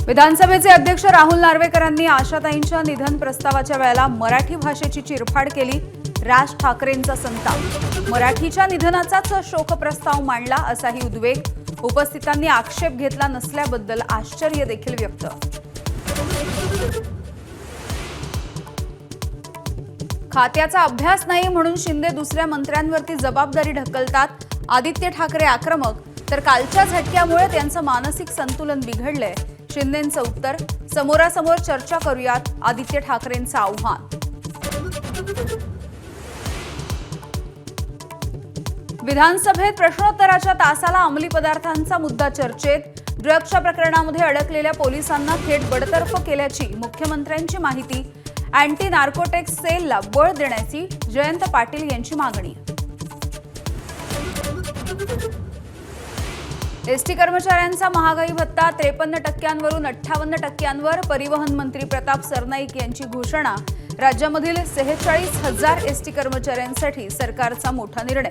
विधानसभेचे अध्यक्ष राहुल नार्वेकरांनी आशाताईंच्या निधन प्रस्तावाच्या वेळेला मराठी भाषेची चिरफाड केली। राज ठाकरेंचा संताप, मराठीच्या निधनाचाच शोक प्रस्ताव मांडला असाही उद्वेग। उपस्थितांनी आक्षेप घेतला नसल्याबद्दल आश्चर्य देखील व्यक्त। खात्याचा अभ्यास नाही म्हणून शिंदे दुसऱ्या मंत्र्यांवरती जबाबदारी ढकलतात। आदित्य ठाकरे आक्रमक, तर कालच्या झटक्यामुळे त्यांचं मानसिक संतुलन बिघडलंय। शिंदेंचं उत्तर, समोरासमोर चर्चा करूयात, आदित्य ठाकरेंचं आव्हान। विधानसभेत प्रश्नोत्तराच्या तासाला अंमली पदार्थांचा मुद्दा चर्चेत। ड्रग्सच्या प्रकरणामध्ये अडकलेल्या पोलिसांना थेट बडतर्फ केल्याची मुख्यमंत्र्यांची माहिती। अँटी नार्कोटिक्स सेलला बळ देण्याची जयंत पाटील यांची मागणी। एसटी कर्मचाऱ्यांचा महागाई भत्ता 53% 58%। परिवहन मंत्री प्रताप सरनाईक यांची घोषणा। राज्यामधील 46,000 एसटी कर्मचाऱ्यांसाठी सरकारचा मोठा निर्णय।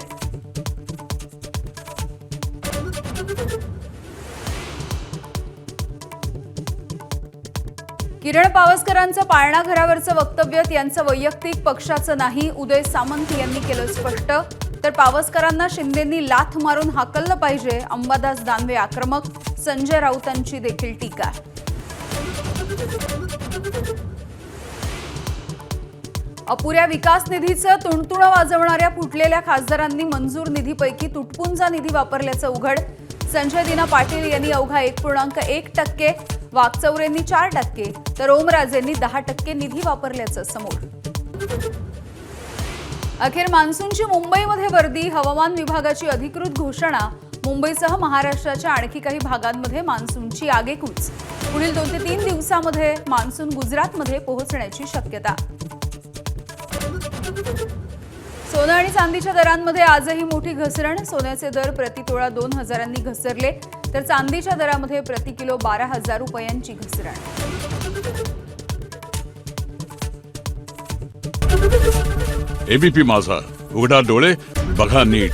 किरण पावसकरांचं पाळणा घरावरचं वक्तव्य त्यांचं वैयक्तिक, पक्षाचं नाही, उदय सामंत यांनी केलं स्पष्ट। तर पावसकरांना शिंदेंनी लाथ मारून हाकललं पाहिजे, अंबादास दानवे आक्रमक। संजय राऊतांची देखील टीका। अपुऱ्या विकास निधीचं तुणतुणं वाजवणाऱ्या फुटलेल्या खासदारांनी मंजूर निधीपैकी तुटपुंजा निधी वापरल्याचं उघड। संजय दिना पाटील यांनी अवघा 1.1%, वाकचौरेंनी 4%, तर ओमराजेंनी 10% निधी वापरल्याचं समोर। अखेर मान्सूनची मुंबईमध्ये वर्दी, हवामान विभागाची अधिकृत घोषणा। मुंबईसह महाराष्ट्राच्या आणखी काही भागांमध्ये मान्सूनची आगेकूच। पुढील 2 ते 3 दिवसांमध्ये मान्सून गुजरातमध्ये पोहोचण्याची शक्यता। सोनं आणि चांदीच्या दरांमध्ये आजही मोठी घसरण। सोन्याचे दर प्रतितोळा 2,000 घसरले, तर चांदीच्या दरामध्ये प्रति किलो 12,000 रुपयांची घसरण। एबीपी माझा, उघडा डोळे बघा नीट।